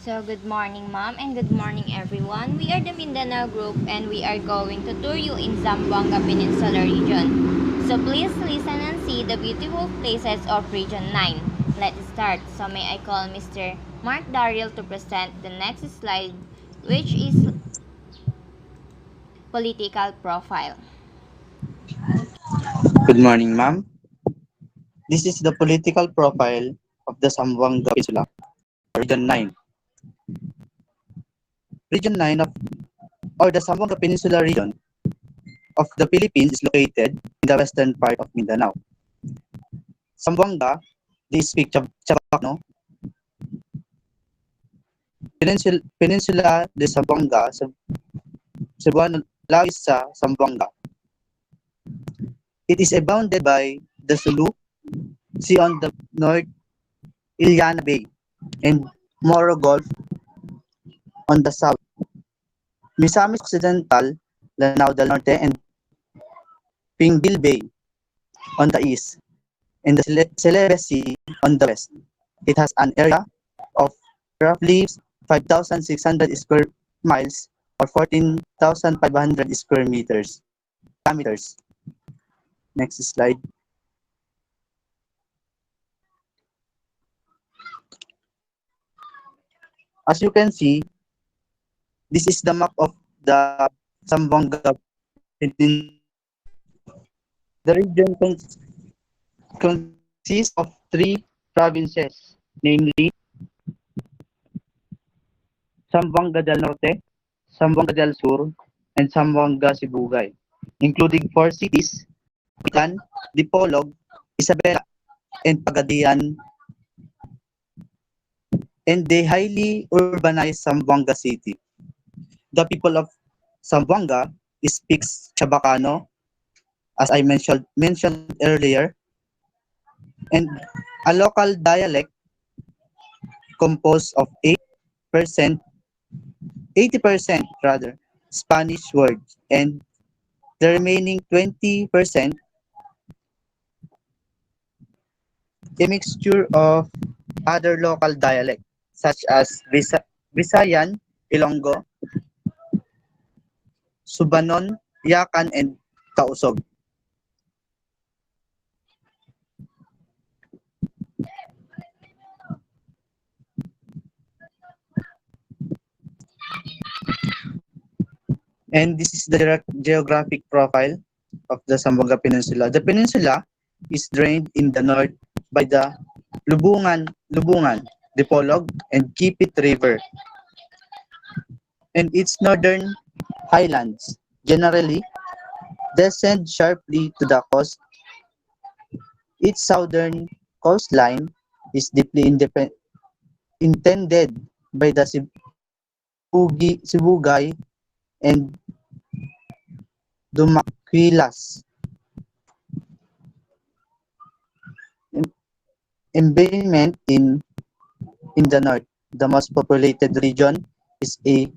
So, good morning, ma'am, and good morning, everyone. We are the Mindanao Group, and we are going to tour you in Zamboanga Peninsula region. So, please listen and see the beautiful places of Region 9. Let's start. So, may I call Mr. Mark Daryl to present the next slide, which is political profile. Good morning, ma'am. This is the political profile of the Zamboanga Peninsula, Region 9. Region 9 or the Zamboanga Peninsula region of the Philippines is located in the western part of Mindanao. Zamboanga, they speak Chavacano, Peninsula de Zamboanga, Cebuano lies sa Zamboanga. It is bounded by the Sulu Sea on the north, Iliana Bay, and Moro Gulf on the south. Misamis Occidental, Lanao del Norte, and Pinguil Bay on the east, and the Celebes Sea on the west. It has an area of roughly 5,600 square miles or 14,500 square kilometers. Next slide. As you can see, this is the map of the Zamboanga Peninsula. The region consists of three provinces, namely Zamboanga del Norte, Zamboanga del Sur, and Zamboanga Sibugay, including four cities, Bitan, Dipolog, Isabela, and Pagadian, and the highly urbanized Zamboanga city. The people of Zamboanga speaks Chabacano, as I mentioned earlier, and a local dialect composed of 8%, 80% rather, Spanish words, and the remaining 20% a mixture of other local dialects such as Visayan, Ilonggo, Subanon, Yakan, and Tausog. And this is the geographic profile of the Zamboanga Peninsula. The peninsula is drained in the north by the Lubungan, Dipolog, and Kipit River, and its northern highlands generally descend sharply to the coast. Its southern coastline is deeply intended by the Sibugay and Dumaquilas embayment in the north. The most populated region is a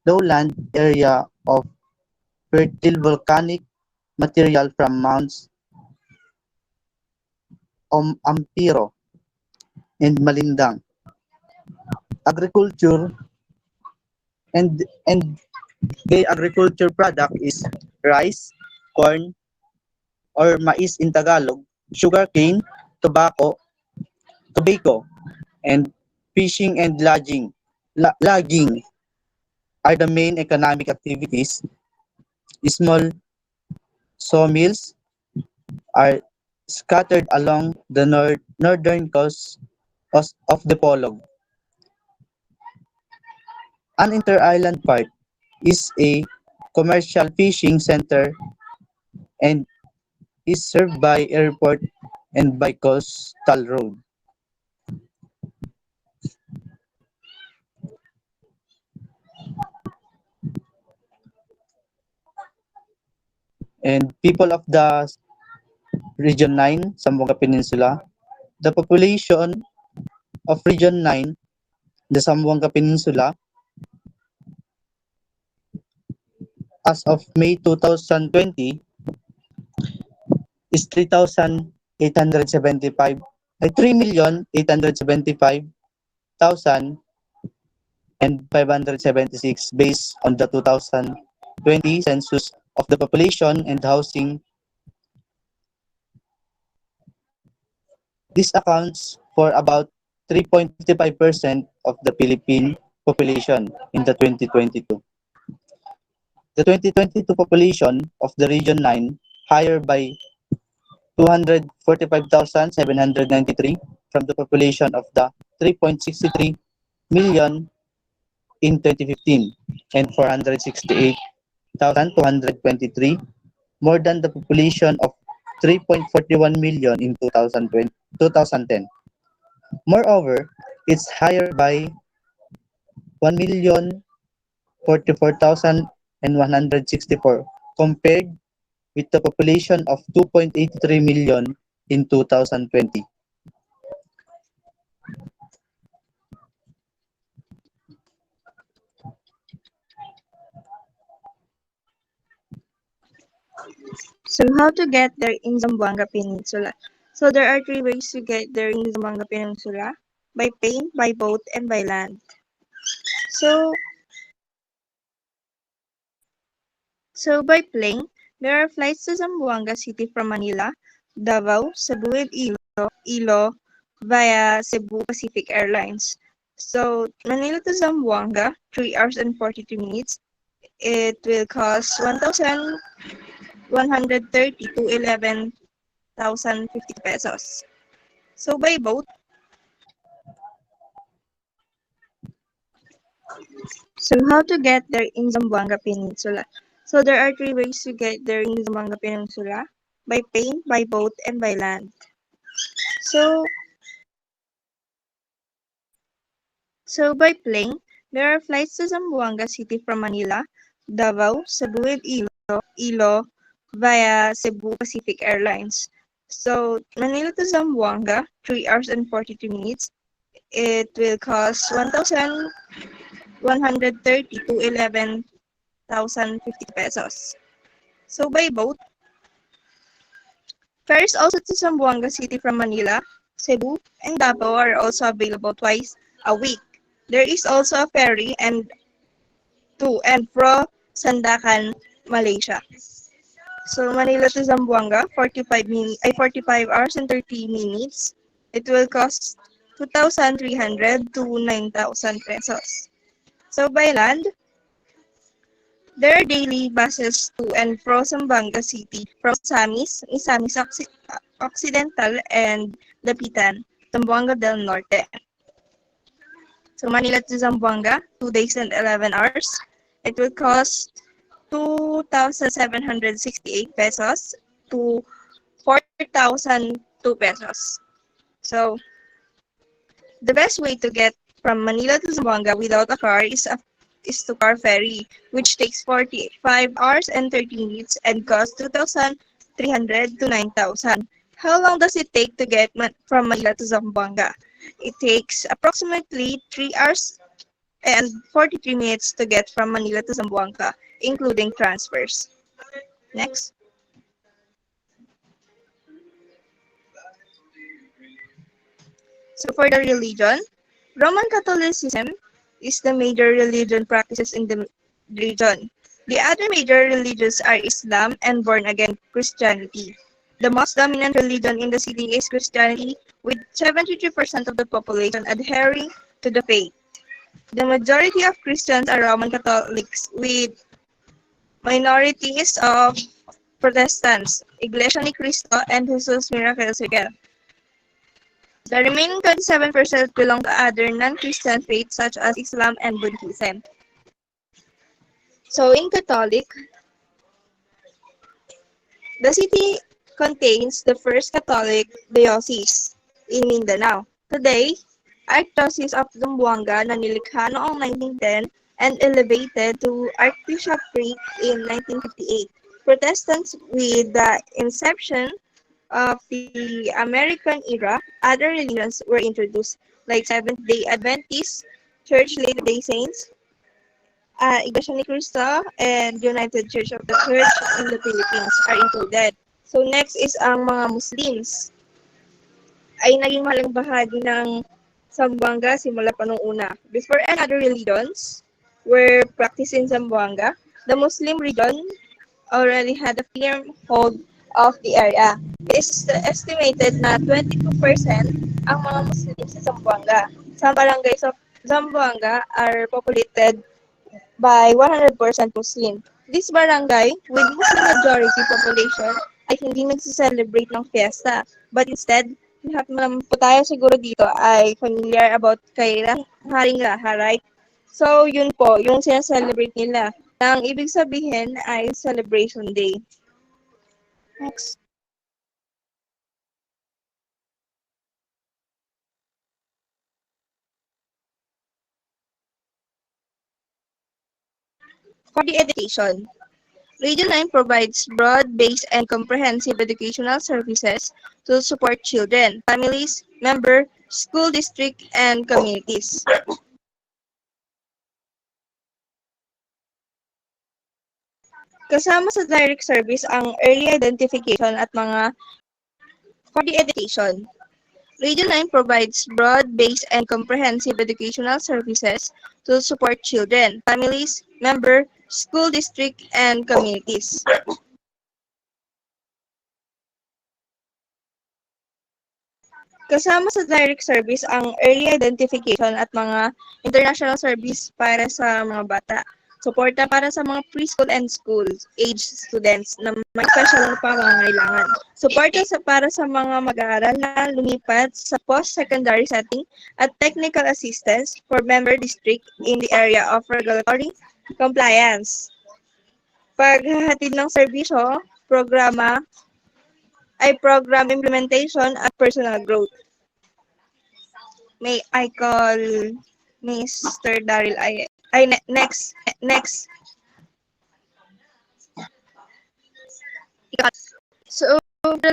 lowland area of fertile volcanic material from Mounts Ampiro and Malindang. Agriculture and the agriculture product is rice, corn, or mais in Tagalog, sugarcane, tobacco, and fishing and logging are the main economic activities. Small sawmills are scattered along the northern coast of the Polog. An inter-island part is a commercial fishing center and is served by airport and by coastal road. And people of the Region 9, Zamboanga Peninsula, the population of Region 9, the Zamboanga Peninsula, as of May 2020 is 3,875 ay 3,875,875 and 576 based on the 2020 census of the population and housing. This accounts for about 3.55% of the Philippine population in the 2022. The 2022 population of the Region 9 higher by 245,793 from the population of the 3.63 million in 2015 and 468,223 more than the population of 3.41 million in 2010. Moreover, it's higher by 1,044,164 compared with the population of 2.83 million in 2020. So how to get there in Zamboanga Peninsula? So there are three ways to get there in Zamboanga Peninsula: by plane, by boat, and by land. So by plane, there are flights to Zamboanga City from Manila, Davao, Cebu, and Ilo via Cebu Pacific Airlines. So Manila to Zamboanga, 3 hours and 42 minutes. It will cost 1,130 to 11,050 pesos. So by boat, so how to get there in Zamboanga Peninsula? So there are three ways to get there in Zamboanga Peninsula: by plane, by boat, and by land. So by plane, there are flights to Zamboanga City from Manila, Davao, Cebu, and Ilo via Cebu Pacific Airlines. So Manila to Zamboanga, 3 hours and 42 minutes. It will cost 1,130 to 11,050 pesos. So by boat, ferries also to Zamboanga City from Manila, Cebu, and Davao are also available twice a week. There is also a ferry and to and fro Sandakan, Malaysia. So Manila to Zamboanga, 45 hours and 30 minutes. It will cost 2,300 to 9,000 pesos. So by land, there are daily buses to and from Zamboanga City from Misamis Occidental, and Dapitan, Zamboanga del Norte. So Manila to Zamboanga, 2 days and 11 hours. It will cost 2,768 pesos to 4,002 pesos. So the best way to get from Manila to Zamboanga without a car is to car ferry, which takes 45 hours and 30 minutes and costs 2,300 to 9,000. How long does it take to get from Manila to Zamboanga? It takes approximately 3 hours and 43 minutes to get from Manila to Zamboanga, including transfers. Next. So for the religion, Roman Catholicism is the major religion practices in the region. The other major religions are Islam and born-again Christianity. The most dominant religion in the city is Christianity, with 73% of the population adhering to the faith. The majority of Christians are Roman Catholics, with minorities of Protestants, Iglesia ni Cristo, and Jesus Miracle Circle. The remaining 27% belong to other non-Christian faiths such as Islam and Buddhism. So in Catholic, the city contains the first Catholic diocese in Mindanao. Today, Archdiocese of Zamboanga na nilikha noong 1910 and elevated to archbishopric in 1958. Protestants, with the inception of the American era, other religions were introduced, like Seventh-day Adventist, Church Latter-day Saints, Iglesia ni Cristo, and United Church of the Church in the Philippines are included. So next is ang mga Muslims ay naging mahalagang bahagi ng Zamboanga simula pa nung una. Before any other religions were practiced in Zamboanga, the Muslim region already had a firm hold of the area. It is estimated na 22% ang mga Muslims sa Zamboanga. Some barangays of Zamboanga are populated by 100% Muslim. This barangay, with Muslim majority population, ay hindi nagse-celebrate ng fiesta. But instead, lahat naman po tayo siguro dito ay familiar about kay Haring Raha, right? So, yun po, yung siya-celebrate nila. Ang ibig sabihin ay celebration day. Next. For the education, Region 9 provides broad-based and comprehensive educational services to support children, families, member, school district, and communities. Kasama sa direct service ang early identification at mga for the education. Region 9 provides broad-based and comprehensive educational services to support children, families, member, school district, and communities. Kasama sa direct service ang early identification at mga international service para sa mga bata. Suporta para sa mga preschool and school age students na may special na pangangailangan. Suporta para sa mga mag-aaral na lumipat sa post-secondary setting at technical assistance for member district in the area of regulatory compliance. Paghahatid ng serbisyo, program implementation at personal growth. May I call Mr. Daryl next. So the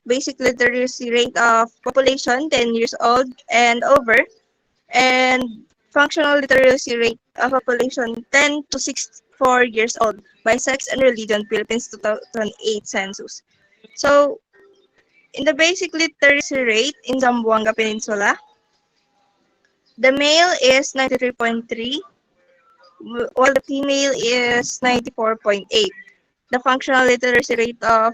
basic literacy rate of population 10 years old and over, and functional literacy rate of population 10 to 64 years old by sex and religion, Philippines 2008 census. So in the basic literacy rate in Zamboanga Peninsula, the male is 93.3, while the female is 94.8. The functional literacy rate of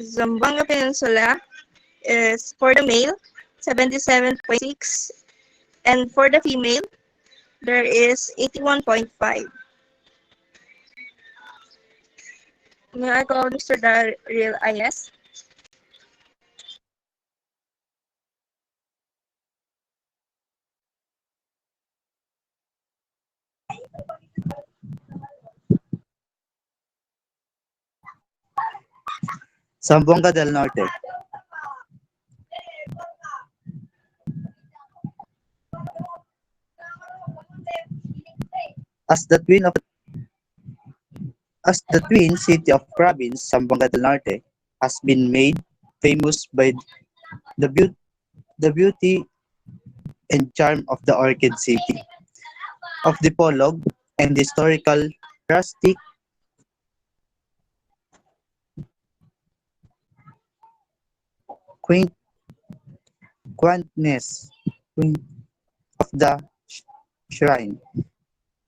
Zamboanga Peninsula is for the male 77.6, and for the female there is 81.5. May I call Mr. Daryl IS? Zamboanga del Norte. As the twin city of province, Zamboanga del Norte has been made famous by the beauty and charm of the Orchid City, of the Polog, and the historical rustic quaint quaintness of the shrine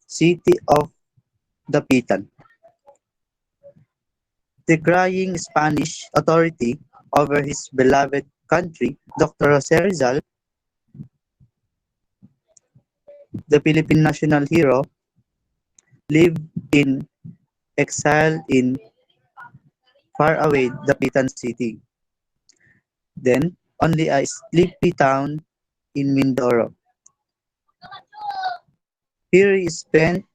city of the Pitan. Decrying Spanish authority over his beloved country, Dr. Jose Rizal, the Philippine national hero, lived in exile in faraway Dapitan City, then only a sleepy town in Mindoro. Here he spent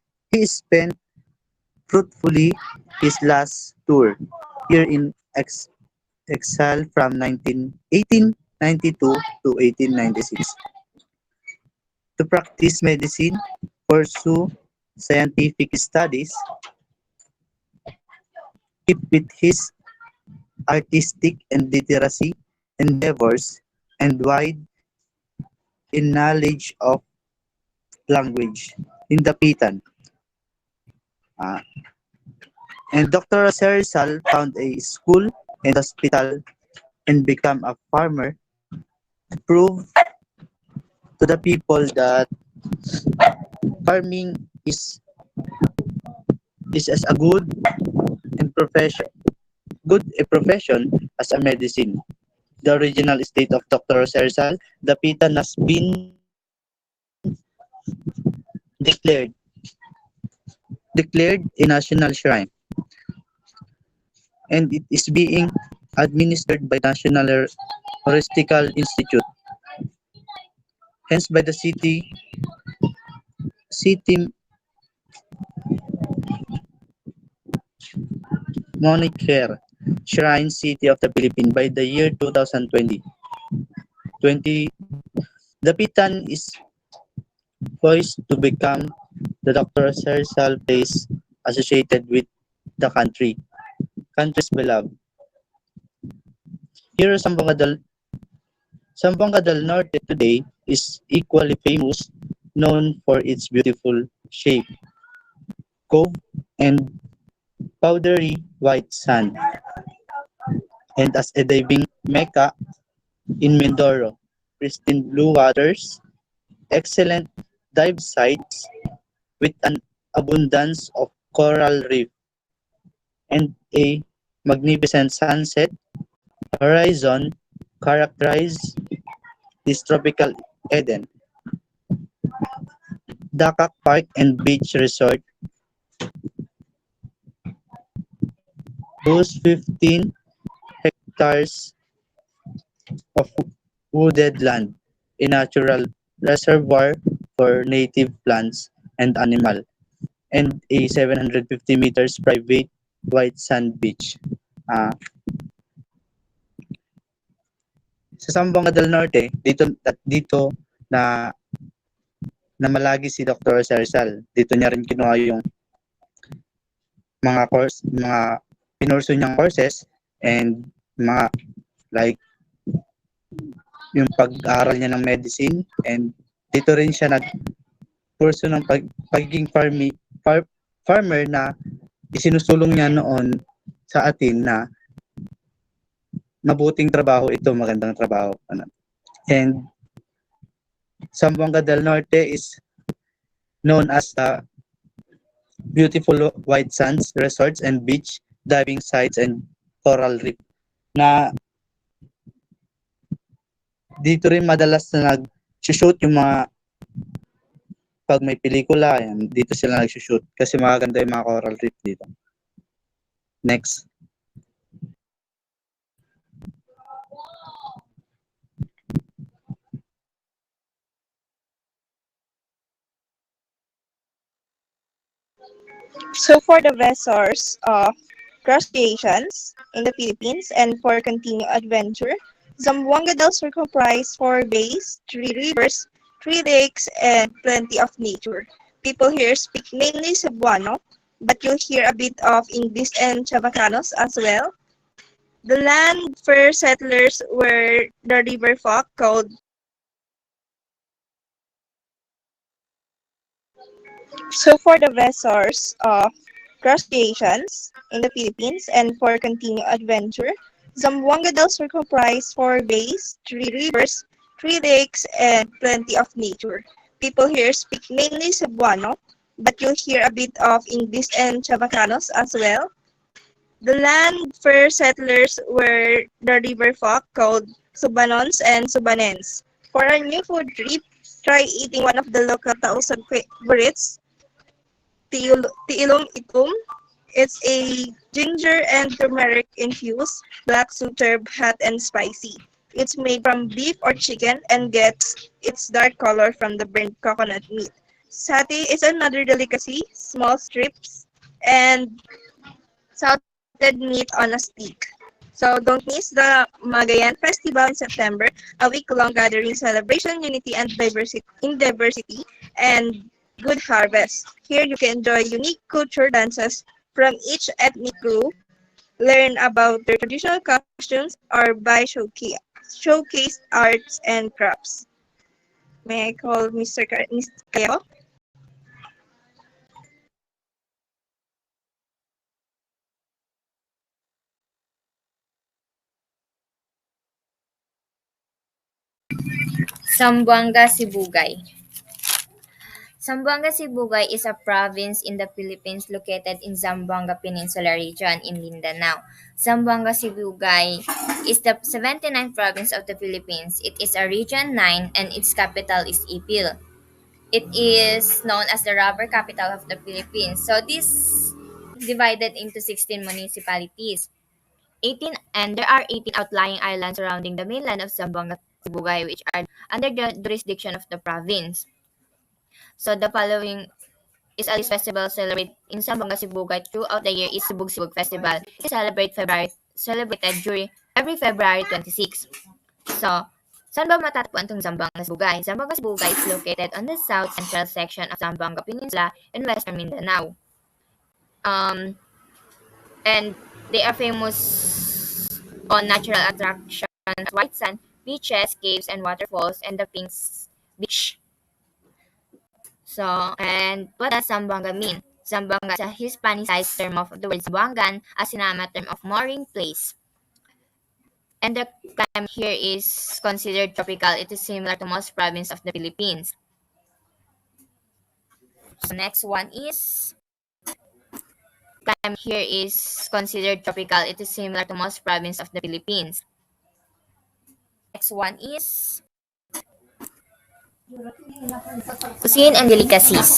fruitfully his last tour here in exile from 1892 to 1896 to practice medicine, pursue scientific studies, keep with his artistic and literacy endeavors, and wide in knowledge of language in the Pitan. And Dr. Rizal found a school and hospital and became a farmer to prove to the people that farming is as a and profession good a profession as a medicine. The original state of Dr. Sersal, the Pitan has been declared declared a national shrine, and it is being administered by National Horticultural Institute, hence by the city moniker Shrine City of the Philippines by the year 2020. 20, the Pitan is poised to become the Dr. Sersal place associated with the country's beloved. Here, Zamboanga del Norte today is equally famous, known for its beautiful shape, cove, and powdery white sand, and as a diving mecca in Mindoro, pristine blue waters, excellent dive sites with an abundance of coral reef, and a magnificent sunset horizon characterize this tropical Eden. Dakak Park and Beach Resort boasts 15 hectares of wooded land, a natural reservoir for native plants and animal, and a 750 meters private white sand beach. Ah, sa Zamboanga del Norte, dito na namalagi si Dr. Sarsal. Dito niya rin kinuha yung mga pinurso niyang courses and mga like yung pag-aaral niya ng medicine, and dito rin siya nagkurso ng pagiging farmer na isinusulong niya noon sa atin na mabuting trabaho ito, magandang trabaho. And Zamboanga del Norte is known as the beautiful white sands, resorts, and beach diving sites and coral reef na dito rin madalas na nag-shoot yung mga pag may pelikula, yan, dito sila nag-shoot kasi magaganda yung mga coral reef dito. Next. So for the vessels of crustaceans in the Philippines and for continued adventure, Zamboanga del Sur comprise 4 bays, 3 rivers, 3 lakes, and plenty of nature. People here speak mainly Cebuano, but you'll hear a bit of English and Chavacanos as well. The land first settlers were the river folk called. So for the vessels of crustaceans in the Philippines and for continued adventure, Zamboanga del Sur comprise 4 bays, 3 rivers, 3 lakes, and plenty of nature. People here speak mainly Cebuano, but you'll hear a bit of English and Chavacanos as well. The land first settlers were the river folk called Subanons and Subanens. For our new food trip, try eating one of the local tausag favorites, Tiilong Itum. It's a ginger and turmeric infused black soup served hot and spicy. It's made from beef or chicken and gets its dark color from the burnt coconut meat. Satay is another delicacy, small strips and salted meat on a stick. So don't miss the Magayan Festival in September, a week-long gathering celebration, unity and diversity, and good harvest. Here you can enjoy unique culture dances from each ethnic group, learn about their traditional costumes, or buy showcase arts and crafts. May I call Mr. Kayo? Zamboanga, Sibugay. Zamboanga, Sibugay is a province in the Philippines located in Zamboanga Peninsula region in Mindanao. Zamboanga, Sibugay is the 79th province of the Philippines. It is a Region 9 and its capital is Ipil. It is known as the rubber capital of the Philippines. So this divided into 16 municipalities. 18 and there are 18 outlying islands surrounding the mainland of Zamboanga, Sibugay, which are under the jurisdiction of the province. So the following is a list festival celebrated in Zamboanga, Sibugay throughout the year is Sibug Sibug Festival. It is celebrated during every February 26. So, saan ba matatagpuan itong Zamboanga, Sibugay? Zamboanga, Sibugay is located on the south central section of Zamboanga Peninsula in western Mindanao. Um, and they are famous on natural attractions, white sand, beaches, caves, and waterfalls, and the Beach. So, and what does Zamboanga mean? Zamboanga is a Hispanicized term of the word Zamboangan, a Sinama term of mooring place. And the climate here is considered tropical. It is similar to most provinces of the Philippines. So next one is climate here is considered tropical. It is similar to most provinces of the Philippines. Next one is cuisine and delicacies.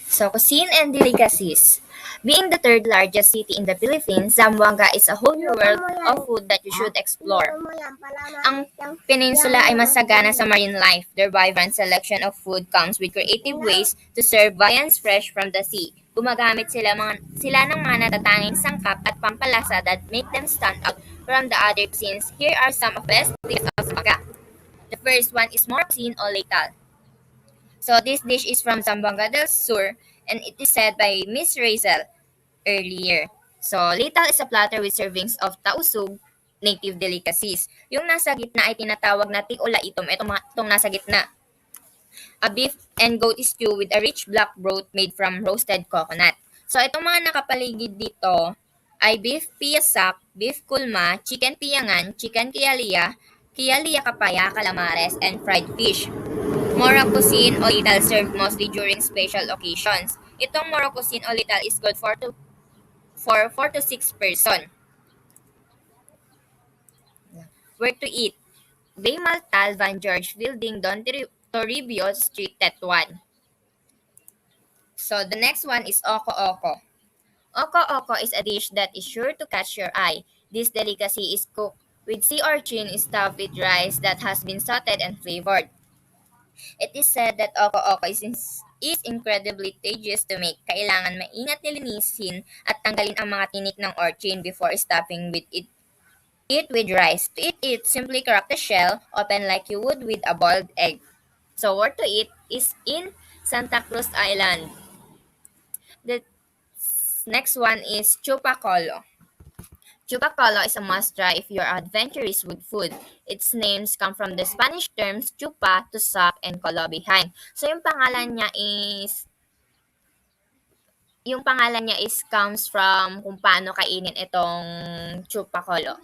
So, cuisine and delicacies. Being the third largest city in the Philippines, Zamboanga is a whole new world of food that you should explore. Ang peninsula ay masagana sa marine life. Their vibrant selection of food comes with creative ways to serve viands fresh from the sea. Gumagamit sila ng mga natatanging sangkap at pampalasa that make them stand out from the other cuisines. Here are some of the best dishes of Zamboanga. The first one is more cuisine o letal. So this dish is from Zamboanga del Sur and it is said by Miss Razel earlier. So lital is a platter with servings of tausug, native delicacies. Yung nasa gitna ay tinatawag na tiula itom. Itong nasa gitna. A beef and goat stew with a rich black broth made from roasted coconut. So itong mga nakapaligid dito ay beef piyasak, beef kulma, chicken piyangan, chicken kialia kapaya, calamares, and fried fish. Moro cuisine o lital served mostly during special occasions. Itong moro cuisine o lital is good for 4 to 6 person. Where to eat? Bay Maltal, Van George Building, Don Toribio Street, Tetuan. So the next one is Oko Oko. Oko Oko is a dish that is sure to catch your eye. This delicacy is cooked with sea urchin stuffed with rice that has been sauteed and flavored. It is said that oko-oko is incredibly tedious to make. Kailangan maingat nilinisin at tanggalin ang mga tinik ng urchin before stuffing with it with rice. To eat it, simply crack the shell open like you would with a boiled egg. So where to eat is in Santa Cruz Island. The next one is Chupacolo. Chupacolo is a must-try if you're adventurous with food. Its names come from the Spanish terms chupa, to suck, and colo behind. So yung pangalan niya is comes from kung paano kainin itong chupacolo.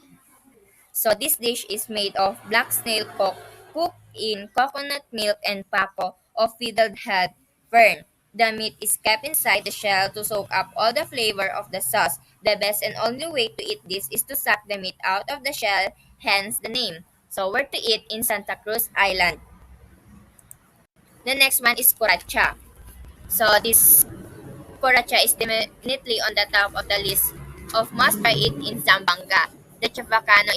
So this dish is made of black snail cooked in coconut milk and pako of fiddled head fern. The meat is kept inside the shell to soak up all the flavor of the sauce. The best and only way to eat this is to suck the meat out of the shell, hence the name. So where to eat in Santa Cruz Island? The next one is Curacha. So this Curacha is definitely on the top of the list of must-try eat in Zamboanga. The Chapacano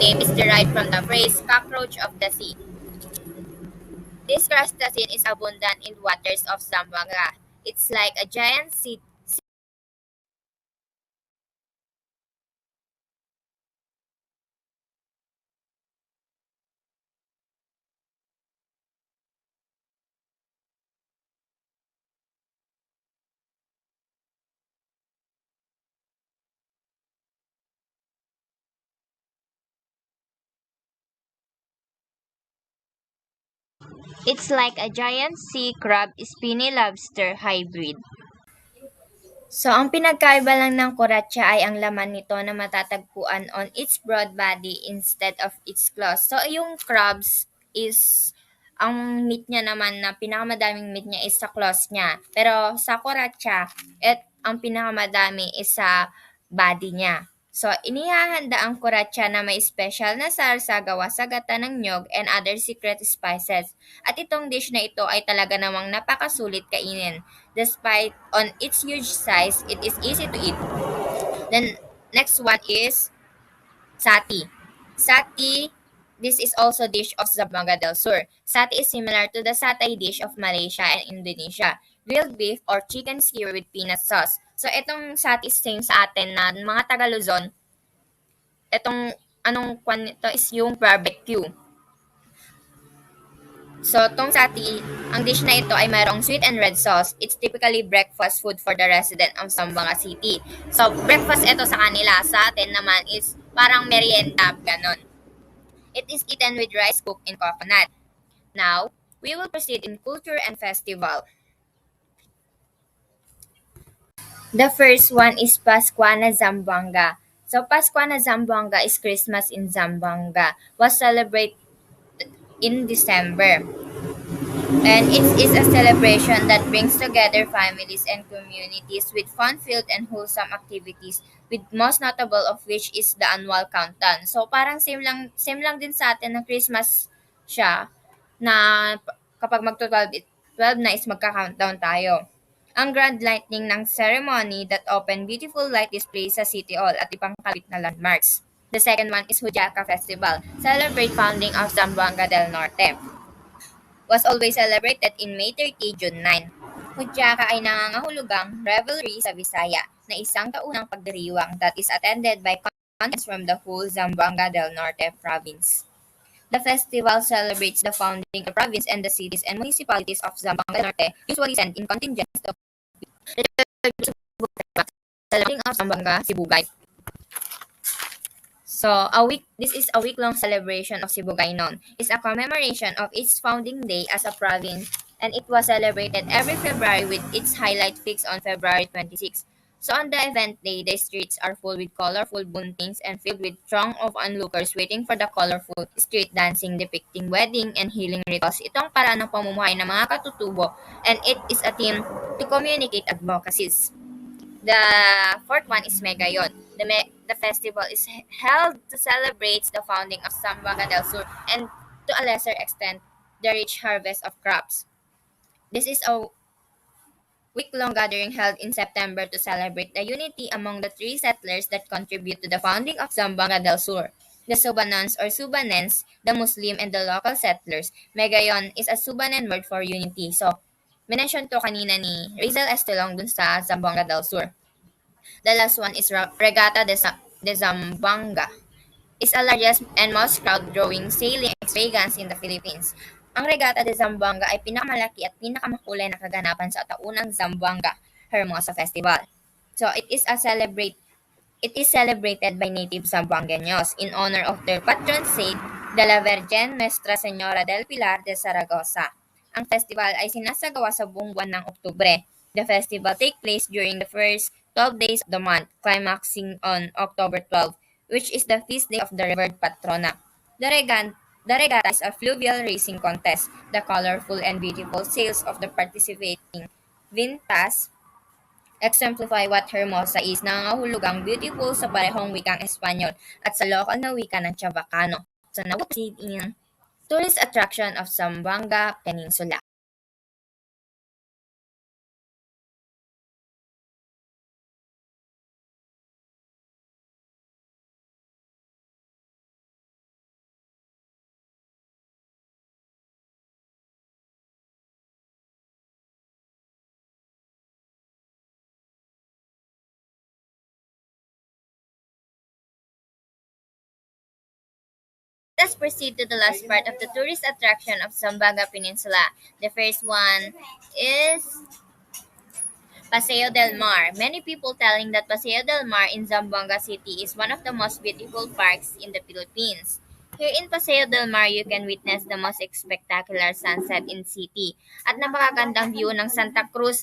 name is derived from the phrase cockroach of the sea. This crustacean is abundant in waters of Zamboanga. It's like a giant sea. It's like a giant sea crab spiny lobster hybrid. So, ang pinagkaiba lang ng kuratsa ay ang laman nito na matatagpuan on its broad body instead of its claws. So, yung crabs is, ang meat niya naman na pinakamadaming meat niya is sa claws niya. Pero sa kuratsa, ang pinakamadami is sa body niya. So, inihahanda ang kuratsa na may special na salsa gawa sa gata ng nyog and other secret spices. At itong dish na ito ay talaga namang napakasulit kainin. Despite on its huge size, it is easy to eat. Then next one is sati. Sati, this is also dish of Zamboanga del Sur. Sati is similar to the satay dish of Malaysia and Indonesia. Grilled beef or chicken skewer with peanut sauce. So itong sati is same sa atin na mga taga Luzon. Itong anong kwan nito is yung barbecue. So, tong sati, ang dish na ito ay mayroong sweet and red sauce. It's typically breakfast food for the resident of Zamboanga City. So, breakfast ito sa kanila. Sa atin naman is parang merienda, ganon. It is eaten with rice cooked in coconut. Now, we will proceed in culture and festival. The first one is Pascuana Zamboanga. So, Pascuana Zamboanga is Christmas in Zamboanga. Was celebrated in December. And it is a celebration that brings together families and communities with fun-filled and wholesome activities, with most notable of which is the annual countdown. So parang same lang din sa atin ng Christmas siya na kapag magto-12 na is magka-countdown tayo. Ang grand lighting ng ceremony that open beautiful light displays sa City Hall at ibang kalapit na landmarks. The second one is Hujaka Festival, celebrate founding of Zamboanga del Norte, was always celebrated in May 30, June 9. Hudyaka ay nangangahulugang revelry sa Visaya na isang taunang pagdiriwang that is attended by contestants from the whole Zamboanga del Norte province. The festival celebrates the founding of the province and the cities and municipalities of Zamboanga del Norte, usually sent in contingents of celebrating of Zamboanga Sibugay. So, this is a week-long celebration of Sibuganon. It's a commemoration of its founding day as a province, and it was celebrated every February with its highlight fixed on February 26. So, on the event day, the streets are full with colorful buntings and filled with throng of onlookers waiting for the colorful street dancing depicting wedding and healing rituals. Itong paraan ng pamumuhay ng mga katutubo, and it is a team to communicate advocacies. The fourth one is Megayon. The festival is held to celebrate the founding of Zamboanga del Sur and to a lesser extent the rich harvest of crops. This is a week-long gathering held in September to celebrate the unity among the three settlers that contribute to the founding of Zamboanga del Sur. The Subanons or Subanens, the Muslim and the local settlers. Megayon is a Subanen word for unity. So, mention to kanina ni Rizal Estelong dun sa Zamboanga del Sur. The last one is Regatta de Zamboanga. It's the largest and most crowd-drawing sailing extravaganza in the Philippines. Ang Regatta de Zamboanga ay pinakamalaki at pinakamakulay na kaganapan sa taunang Zamboanga Hermosa Festival. So it is celebrated by native Zamboangueños in honor of their patron saint, de la Virgen Nuestra Señora del Pilar de Zaragoza. Ang festival ay sinasagawa sa buong buwan ng Oktubre. The festival takes place during the first 12 days of the month, climaxing on October 12, which is the feast day of the revered patrona. The regatta is a fluvial racing contest. The colorful and beautiful sails of the participating vintas exemplify what Hermosa is, nangangahulugang beautiful sa parehong wikang Espanyol at sa lokal na wika ng Chavacano. So now we'll proceed in tourist attraction of Zamboanga Peninsula. Let us proceed to the last part of the tourist attraction of Zamboanga Peninsula. The first one is Paseo del Mar. Many people telling that Paseo del Mar in Zamboanga City is one of the most beautiful parks in the Philippines. Here in Paseo del Mar, you can witness the most spectacular sunset in city at napakagandang view ng Santa Cruz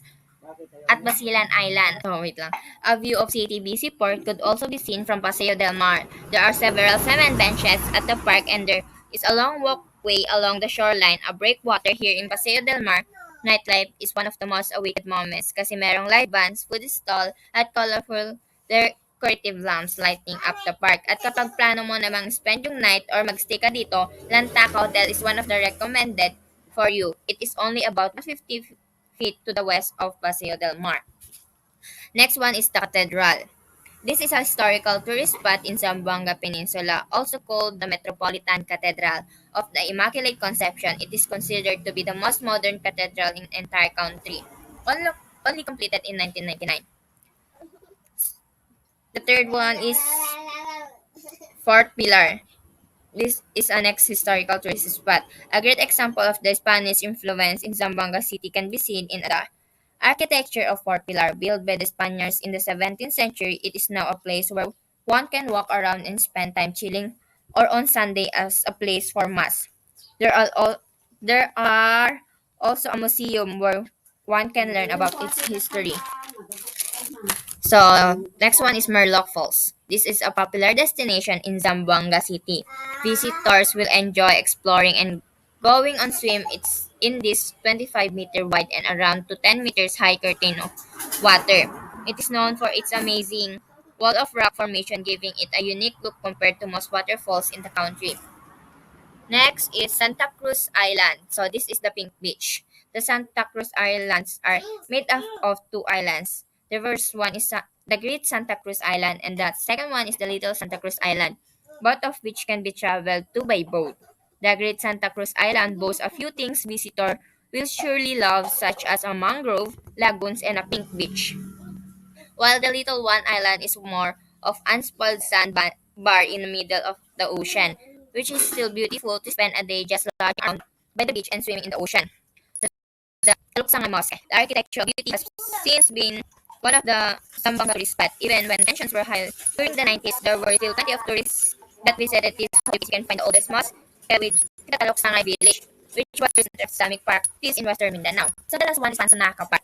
At Basilan Island. Oh, wait lang. A view of City BC Port could also be seen from Paseo del Mar. There are several cement benches at the park and there is a long walkway along the shoreline. A breakwater here in Paseo del Mar. Nightlife is one of the most awaited moments kasi merong live bands, food stall, at colorful decorative lamps lighting up the park. At kapag plano mo namang spend yung night or magstay ka dito, Lantac Hotel is one of the recommended for you. It is only about 50 feet to the west of Paseo del Mar. Next one is the Cathedral. This is a historical tourist spot in Zamboanga Peninsula, also called the Metropolitan Cathedral of the Immaculate Conception. It is considered to be the most modern cathedral in the entire country, only, only completed in 1999. The third one is Fort Pilar. This is an ex-historical tourist spot. A great example of the Spanish influence in Zamboanga City can be seen in the architecture of Fort Pilar. Built by the Spaniards in the 17th century, it is now a place where one can walk around and spend time chilling, or on Sunday as a place for mass. There are also a museum where one can learn about its history. So, next one is Merlock Falls. This is a popular destination in Zamboanga City. Visitors will enjoy exploring and going on swim. It's in this 25-meter wide and around to 10 meters high curtain of water. It is known for its amazing wall of rock formation, giving it a unique look compared to most waterfalls in the country. Next is Santa Cruz Island. So this is the pink beach. The Santa Cruz Islands are made up of two islands. The first one is the Great Santa Cruz Island and the second one is the Little Santa Cruz Island, both of which can be traveled to by boat. The Great Santa Cruz Island boasts a few things visitor will surely love such as a mangrove, lagoons, and a pink beach. While the little one island is more of unspoiled bar in the middle of the ocean, which is still beautiful to spend a day just lounging around by the beach and swimming in the ocean. The Luxanga Mosque. The architectural beauty has since been one of the Zamboanga tourist spots. Even when tensions were high during the 90s, there were still plenty of tourists that visited this holy place. You can find the oldest mosque with the Luxanga village, which was recently Islamic practice in Western Mindanao. So the last one is Pansanaka Park.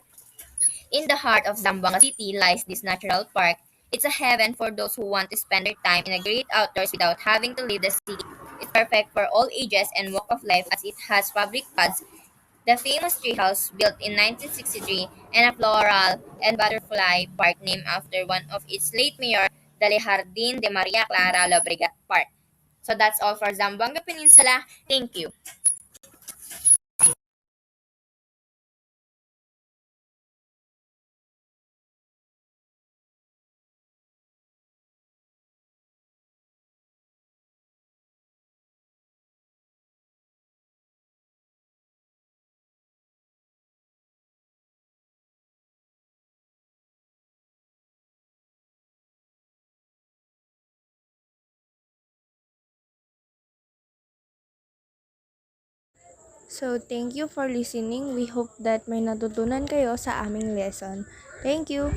In the heart of Zamboanga City lies this natural park. It's a heaven for those who want to spend their time in the great outdoors without having to leave the city. It's perfect for all ages and walk of life as it has public paths, the famous treehouse built in 1963, and a floral and butterfly park named after one of its late mayor, the Jardín de Maria Clara Lobregat Park. So that's all for Zamboanga Peninsula. Thank you. So, thank you for listening. We hope that may natutunan kayo sa aming lesson. Thank you!